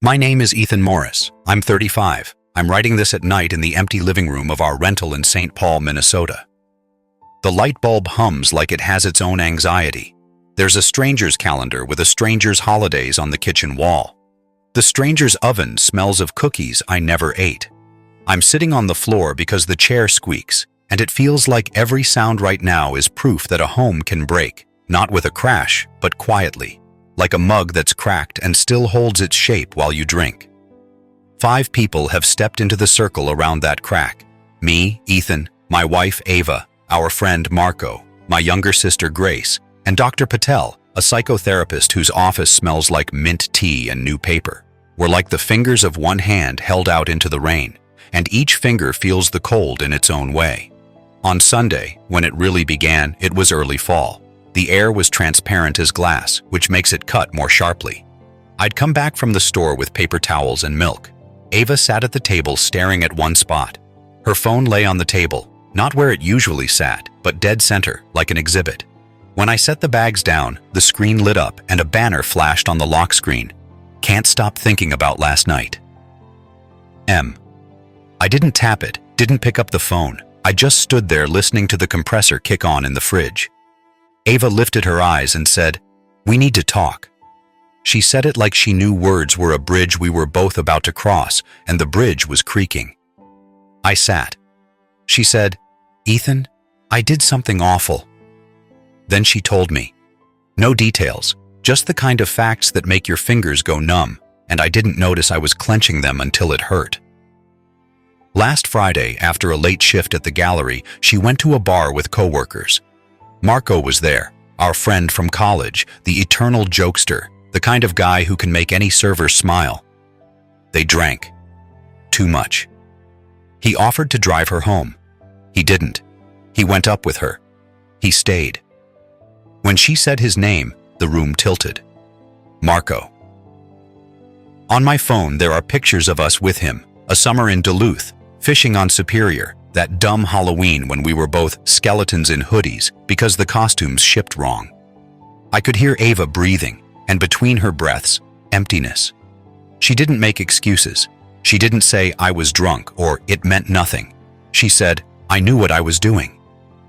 My name is Ethan Morris. I'm 35. I'm writing this at night in the empty living room of our rental in St. Paul, Minnesota. The light bulb hums like it has its own anxiety. There's a stranger's calendar with a stranger's holidays on the kitchen wall. The stranger's oven smells of cookies I never ate. I'm sitting on the floor because the chair squeaks, and it feels like every sound right now is proof that a home can break, not with a crash, but quietly, like a mug that's cracked and still holds its shape while you drink. 5 people have stepped into the circle around that crack. Me, Ethan, my wife Ava, our friend Marco, my younger sister Grace, and Dr. Patel, a psychotherapist whose office smells like mint tea and new paper. We're like the fingers of one hand held out into the rain, and each finger feels the cold in its own way. On Sunday, when it really began, it was early fall. The air was transparent as glass, which makes it cut more sharply. I'd come back from the store with paper towels and milk. Ava sat at the table staring at one spot. Her phone lay on the table, not where it usually sat, but dead center, like an exhibit. When I set the bags down, the screen lit up and a banner flashed on the lock screen. Can't stop thinking about last night. I didn't tap it, didn't pick up the phone. I just stood there listening to the compressor kick on in the fridge. Ava lifted her eyes and said, "We need to talk." She said it like she knew words were a bridge we were both about to cross, and the bridge was creaking. I sat. She said, "Ethan, I did something awful." Then she told me. No details, just the kind of facts that make your fingers go numb, and I didn't notice I was clenching them until it hurt. Last Friday, after a late shift at the gallery, she went to a bar with coworkers. Marco was there, our friend from college, the eternal jokester, the kind of guy who can make any server smile. They drank. Too much. He offered to drive her home. He didn't. He went up with her. He stayed. When she said his name, the room tilted. Marco. On my phone, there are pictures of us with him, a summer in Duluth, fishing on Superior, that dumb Halloween when we were both skeletons in hoodies because the costumes shipped wrong. I could hear Ava breathing, and between her breaths, emptiness. She didn't make excuses. She didn't say I was drunk or it meant nothing. She said, I knew what I was doing.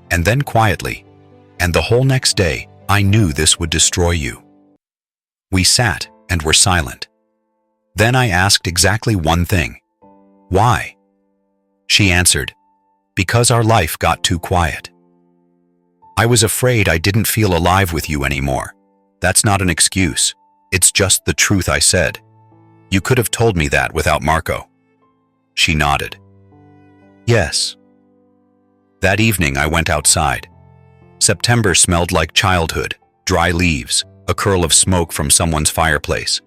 And then quietly, and the whole next day, I knew this would destroy you. We sat and were silent. Then I asked exactly one thing. Why? She answered, because our life got too quiet. I was afraid I didn't feel alive with you anymore. That's not an excuse. It's just the truth, I said. You could have told me that without Marco. She nodded. Yes. That evening I went outside. September smelled like childhood, dry leaves, a curl of smoke from someone's fireplace.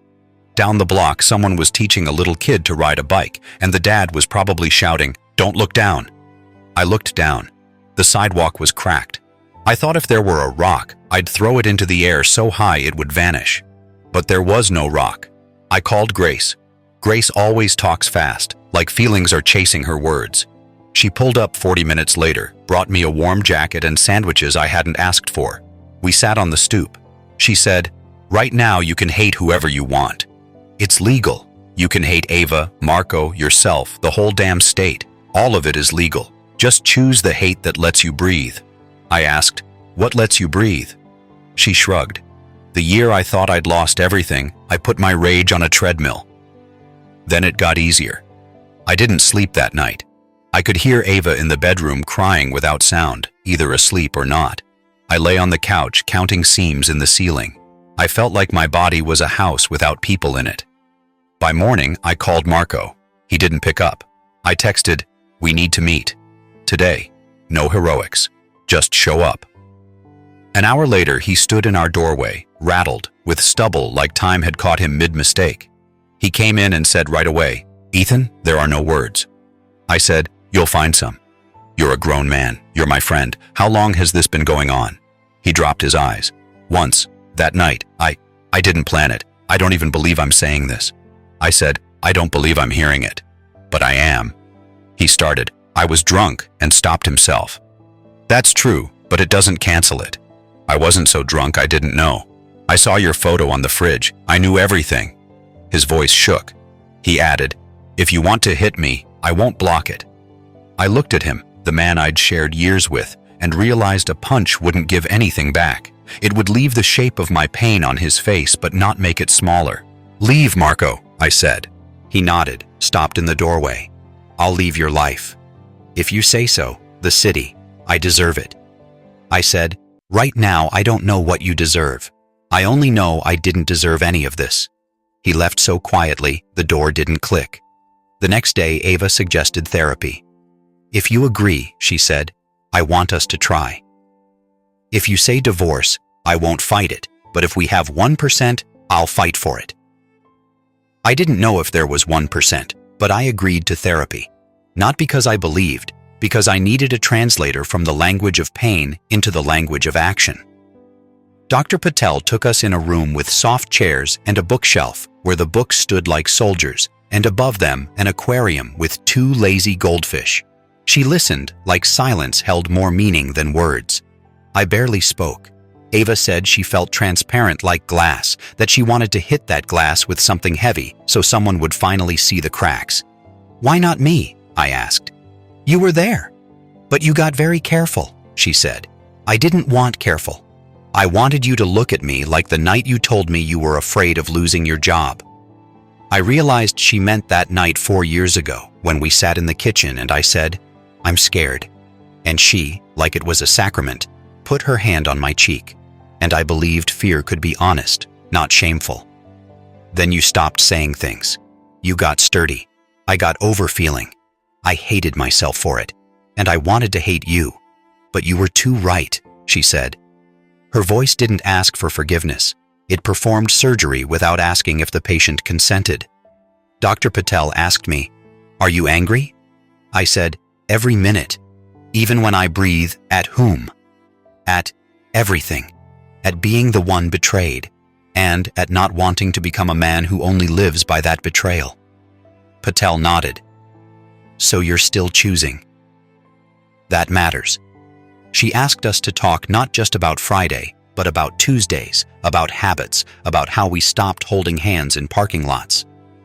Down the block, someone was teaching a little kid to ride a bike, and the dad was probably shouting, "Don't look down." I looked down. The sidewalk was cracked. I thought if there were a rock, I'd throw it into the air so high it would vanish. But there was no rock. I called Grace. Grace always talks fast, like feelings are chasing her words. She pulled up 40 minutes later, brought me a warm jacket and sandwiches I hadn't asked for. We sat on the stoop. She said, "Right now you can hate whoever you want. It's legal. You can hate Ava, Marco, yourself, the whole damn state. All of it is legal. Just choose the hate that lets you breathe." I asked, "What lets you breathe?" She shrugged. The year I thought I'd lost everything, I put my rage on a treadmill. Then it got easier. I didn't sleep that night. I could hear Ava in the bedroom crying without sound, either asleep or not. I lay on the couch counting seams in the ceiling. I felt like my body was a house without people in it. By morning, I called Marco. He didn't pick up. I texted, "We need to meet. Today. No heroics. Just show up." An hour later, he stood in our doorway, rattled, with stubble like time had caught him mid-mistake. He came in and said right away, "Ethan, there are no words." I said, "You'll find some. You're a grown man. You're my friend. How long has this been going on?" He dropped his eyes. "Once, that night, I didn't plan it. I don't even believe I'm saying this." I said, "I don't believe I'm hearing it. But I am." He started, "I was drunk," and stopped himself. "That's true, but it doesn't cancel it. I wasn't so drunk I didn't know. I saw your photo on the fridge. I knew everything." His voice shook. He added, "If you want to hit me, I won't block it." I looked at him, the man I'd shared years with, and realized a punch wouldn't give anything back. It would leave the shape of my pain on his face but not make it smaller. "Leave, Marco," I said. He nodded, stopped in the doorway. "I'll leave your life." "If you say so, the city. I deserve it." I said, "Right now I don't know what you deserve. I only know I didn't deserve any of this." He left so quietly, the door didn't click. The next day, Ava suggested therapy. "If you agree," she said, "I want us to try. If you say divorce, I won't fight it, but if we have 1%, I'll fight for it." I didn't know if there was 1%, but I agreed to therapy. Not because I believed, because I needed a translator from the language of pain into the language of action. Dr. Patel took us in a room with soft chairs and a bookshelf where the books stood like soldiers, and above them an aquarium with 2 lazy goldfish. She listened like silence held more meaning than words. I barely spoke. Ava said she felt transparent like glass, that she wanted to hit that glass with something heavy so someone would finally see the cracks. "Why not me?" I asked. "You were there." "But you got very careful," she said. "I didn't want careful. I wanted you to look at me like the night you told me you were afraid of losing your job." I realized she meant that night 4 years ago when we sat in the kitchen and I said, "I'm scared." And she, like it was a sacrament, put her hand on my cheek. And I believed fear could be honest, not shameful. Then you stopped saying things. You got sturdy. I got over-feeling. I hated myself for it. And I wanted to hate you. "But you were too right," she said. Her voice didn't ask for forgiveness. It performed surgery without asking if the patient consented. Dr. Patel asked me, "Are you angry?" I said, "Every minute. Even when I breathe, at whom? At everything. At being the one betrayed, and at not wanting to become a man who only lives by that betrayal." Patel nodded. "So you're still choosing. That matters." She asked us to talk not just about Friday, but about Tuesdays, about habits, about how we stopped holding hands in parking lots.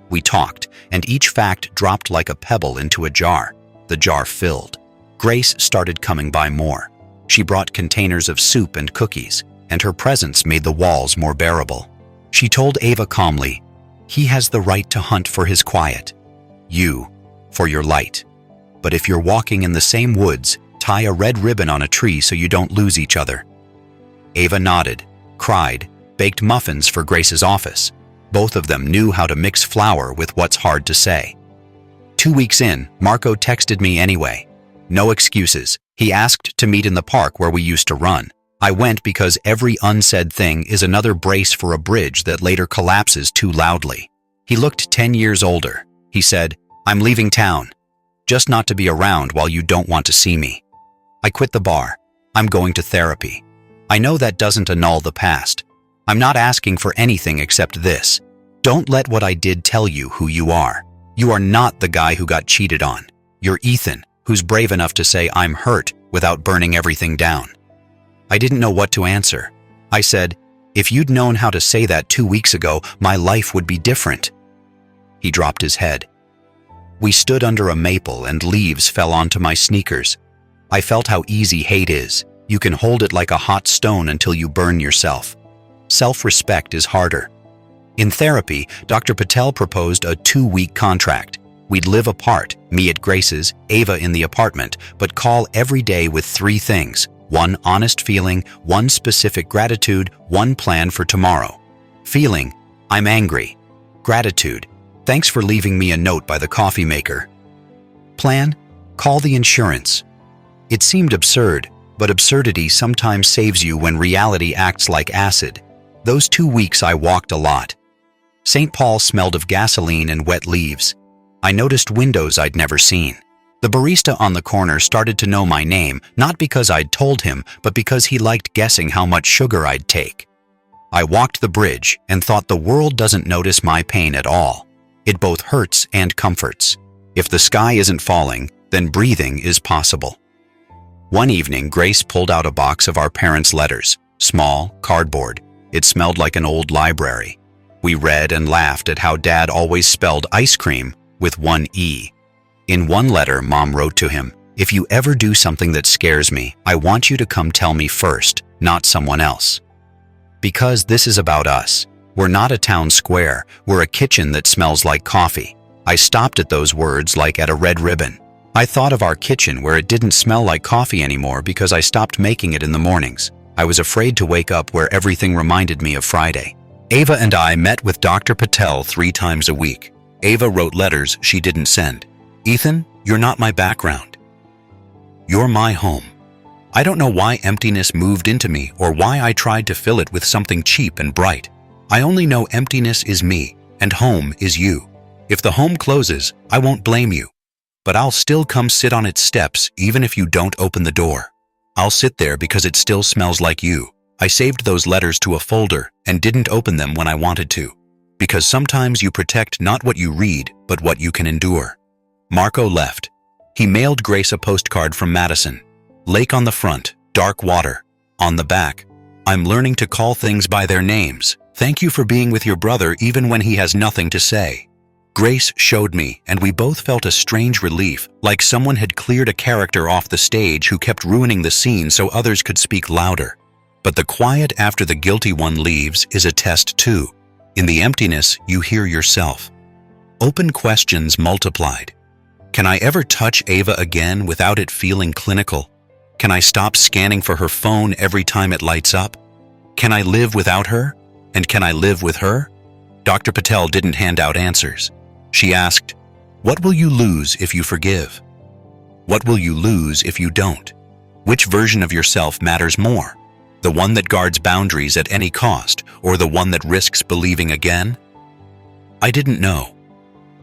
We talked, and each fact dropped like a pebble into a jar. The jar filled. Grace started coming by more. She brought containers of soup and cookies, and her presence made the walls more bearable. She told Ava calmly, "He has the right to hunt for his quiet. You, for your light. But if you're walking in the same woods, tie a red ribbon on a tree so you don't lose each other." Ava nodded, cried, baked muffins for Grace's office. Both of them knew how to mix flour with what's hard to say. 2 weeks in, Marco texted me anyway. No excuses. He asked to meet in the park where we used to run. I went because every unsaid thing is another brace for a bridge that later collapses too loudly. He looked 10 years older. He said, "I'm leaving town. Just not to be around while you don't want to see me." I quit the bar. I'm going to therapy. I know that doesn't annul the past. I'm not asking for anything except this. Don't let what I did tell you who you are. You are not the guy who got cheated on. You're Ethan, who's brave enough to say I'm hurt without burning everything down. I didn't know what to answer. I said, "If you'd known how to say that 2 weeks ago, my life would be different." He dropped his head. We stood under a maple and leaves fell onto my sneakers. I felt how easy hate is. You can hold it like a hot stone until you burn yourself. Self-respect is harder. In therapy, Dr. Patel proposed a 2-week contract. We'd live apart, me at Grace's, Ava in the apartment, but call every day with 3 things. 1 honest feeling, 1 specific gratitude, 1 plan for tomorrow. Feeling, I'm angry. Gratitude, thanks for leaving me a note by the coffee maker. Plan, call the insurance. It seemed absurd, but absurdity sometimes saves you when reality acts like acid. Those 2 weeks I walked a lot. St. Paul smelled of gasoline and wet leaves. I noticed windows I'd never seen. The barista on the corner started to know my name, not because I'd told him, but because he liked guessing how much sugar I'd take. I walked the bridge and thought the world doesn't notice my pain at all. It both hurts and comforts. If the sky isn't falling, then breathing is possible. One evening, Grace pulled out a box of our parents' letters, small, cardboard. It smelled like an old library. We read and laughed at how Dad always spelled ice cream with one E. In one letter, Mom wrote to him, "If you ever do something that scares me, I want you to come tell me first, not someone else. Because this is about us. We're not a town square, we're a kitchen that smells like coffee." I stopped at those words like at a red ribbon. I thought of our kitchen where it didn't smell like coffee anymore because I stopped making it in the mornings. I was afraid to wake up where everything reminded me of Friday. Ava and I met with Dr. Patel 3 times a week. Ava wrote letters she didn't send. "Ethan, you're not my background. You're my home. I don't know why emptiness moved into me or why I tried to fill it with something cheap and bright. I only know emptiness is me and home is you. If the home closes, I won't blame you. But I'll still come sit on its steps even if you don't open the door. I'll sit there because it still smells like you." I saved those letters to a folder and didn't open them when I wanted to. Because sometimes you protect not what you read, but what you can endure. Marco left. He mailed Grace a postcard from Madison. Lake on the front, dark water. On the back, "I'm learning to call things by their names. Thank you for being with your brother even when he has nothing to say." Grace showed me, and we both felt a strange relief, like someone had cleared a character off the stage who kept ruining the scene so others could speak louder. But the quiet after the guilty one leaves is a test too. In the emptiness, you hear yourself. Open questions multiplied. Can I ever touch Ava again without it feeling clinical? Can I stop scanning for her phone every time it lights up? Can I live without her? And can I live with her? Dr. Patel didn't hand out answers. She asked, "What will you lose if you forgive? What will you lose if you don't? Which version of yourself matters more? The one that guards boundaries at any cost, or the one that risks believing again?" I didn't know.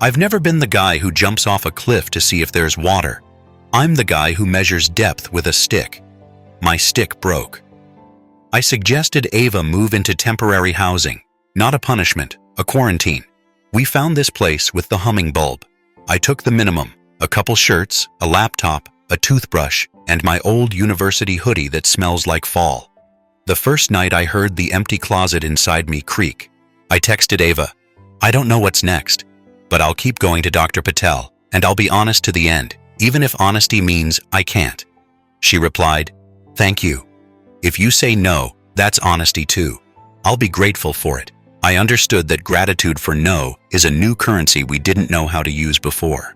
I've never been the guy who jumps off a cliff to see if there's water. I'm the guy who measures depth with a stick. My stick broke. I suggested Ava move into temporary housing, not a punishment, a quarantine. We found this place with the humming bulb. I took the minimum, a couple shirts, a laptop, a toothbrush, and my old university hoodie that smells like fall. The first night I heard the empty closet inside me creak. I texted Ava, "I don't know what's next, but I'll keep going to Dr. Patel, and I'll be honest to the end, even if honesty means I can't." She replied, "Thank you. If you say no, that's honesty too. I'll be grateful for it." I understood that gratitude for no is a new currency we didn't know how to use before.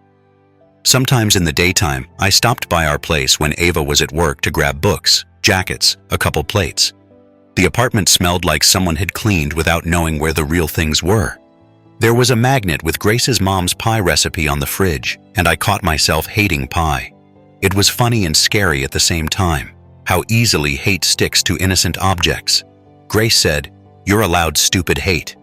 Sometimes in the daytime, I stopped by our place when Ava was at work to grab books, jackets, a couple plates. The apartment smelled like someone had cleaned without knowing where the real things were. There was a magnet with Grace's mom's pie recipe on the fridge, and I caught myself hating pie. It was funny and scary at the same time, how easily hate sticks to innocent objects. Grace said, "You're allowed stupid hate.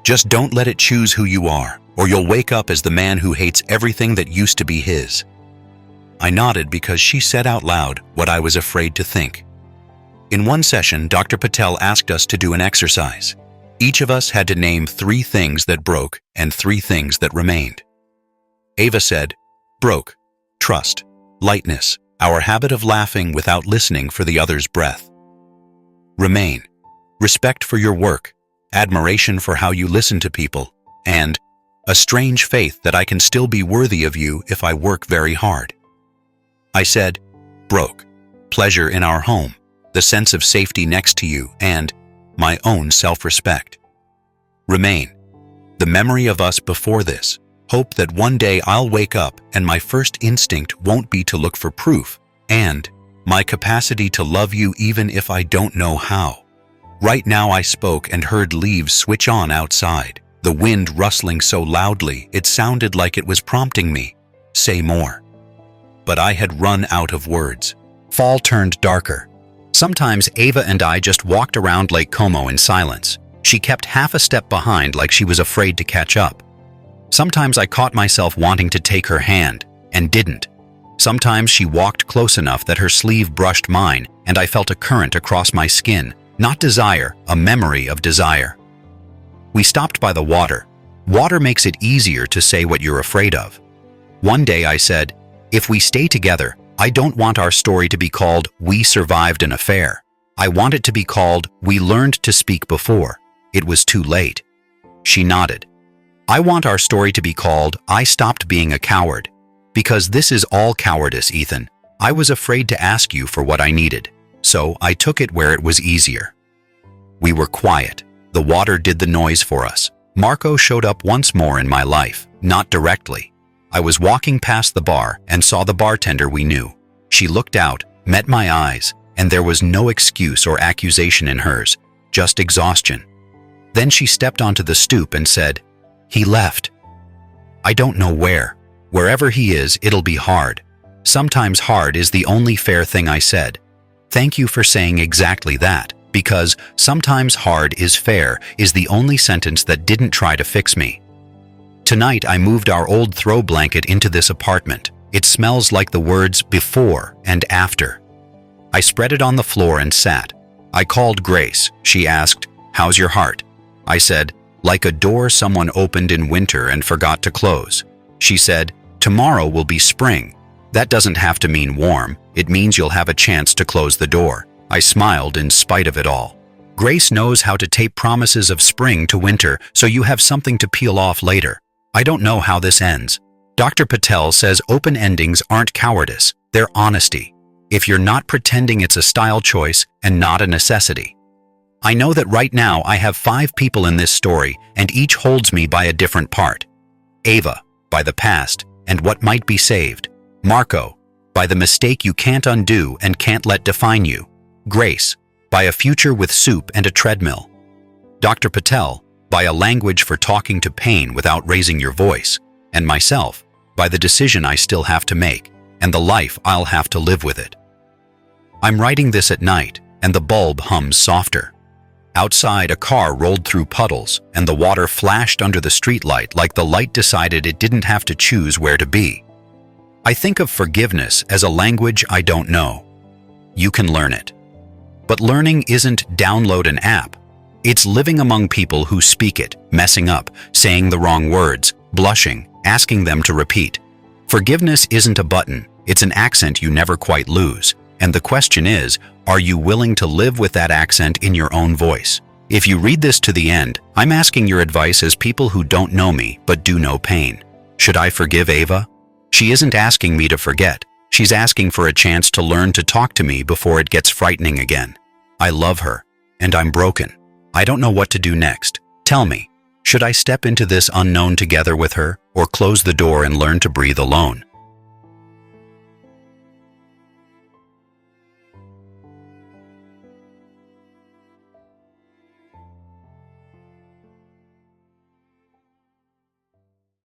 Just don't let it choose who you are, or you'll wake up as the man who hates everything that used to be his." I nodded because she said out loud what I was afraid to think. In one session, Dr. Patel asked us to do an exercise. Each of us had to name 3 things that broke and 3 things that remained. Ava said, "Broke, trust, lightness, our habit of laughing without listening for the other's breath. Remain, respect for your work, admiration for how you listen to people, and a strange faith that I can still be worthy of you if I work very hard." I said, "Broke, pleasure in our home, the sense of safety next to you, and my own self-respect. Remain, the memory of us before this, hope that one day I'll wake up and my first instinct won't be to look for proof, and my capacity to love you even if I don't know how." Right now I spoke and heard leaves switch on outside, the wind rustling so loudly it sounded like it was prompting me, "Say more." But I had run out of words. Fall turned darker. Sometimes Ava and I just walked around Lake Como in silence. She kept half a step behind like she was afraid to catch up. Sometimes I caught myself wanting to take her hand, and didn't. Sometimes she walked close enough that her sleeve brushed mine, and I felt a current across my skin. Not desire, a memory of desire. We stopped by the water. Water makes it easier to say what you're afraid of. One day I said, "If we stay together, I don't want our story to be called 'We survived an affair.' I want it to be called 'We learned to speak before.' It was too late. She nodded. I want our story to be called "I Stopped Being a Coward," because this is all cowardice, Ethan. I was afraid to ask you for what I needed, so I took it where it was easier. We were quiet. The water did the noise for us. Marco showed up once more in my life, not directly. I was walking past the bar and saw the bartender we knew. She looked out, met my eyes, and there was no excuse or accusation in hers, just exhaustion. Then she stepped onto the stoop and said, "He left. I don't know where. Wherever he is, it'll be hard. Sometimes hard is the only fair thing," I said. Thank you for saying exactly that, because "sometimes hard is fair" is the only sentence that didn't try to fix me. Tonight I moved our old throw blanket into this apartment. It smells like the words "before" and "after." I spread it on the floor and sat. I called Grace. She asked, "How's your heart?" I said, "Like a door someone opened in winter and forgot to close." She said, "Tomorrow will be spring. That doesn't have to mean warm. It means you'll have a chance to close the door." I smiled in spite of it all. Grace knows how to tape promises of spring to winter so you have something to peel off later. I don't know how this ends. Dr. Patel says open endings aren't cowardice, they're honesty. If you're not pretending it's a style choice and not a necessity. I know that right now I have 5 people in this story and each holds me by a different part. Ava, by the past and what might be saved. Marco, by the mistake you can't undo and can't let define you. Grace, by a future with soup and a treadmill. Dr. Patel, by a language for talking to pain without raising your voice. And myself, by the decision I still have to make and the life I'll have to live with it. I'm writing this at night and the bulb hums softer. Outside, a car rolled through puddles and the water flashed under the streetlight like the light decided it didn't have to choose where to be. I think of forgiveness as a language I don't know. You can learn it. But learning isn't download an app. It's living among people who speak it, messing up, saying the wrong words, blushing, asking them to repeat. Forgiveness isn't a button, it's an accent you never quite lose. And the question is, are you willing to live with that accent in your own voice? If you read this to the end, I'm asking your advice as people who don't know me but do know pain. Should I forgive Ava? She isn't asking me to forget. She's asking for a chance to learn to talk to me before it gets frightening again. I love her, and I'm broken. I don't know what to do next. Tell me, should I step into this unknown together with her, or close the door and learn to breathe alone?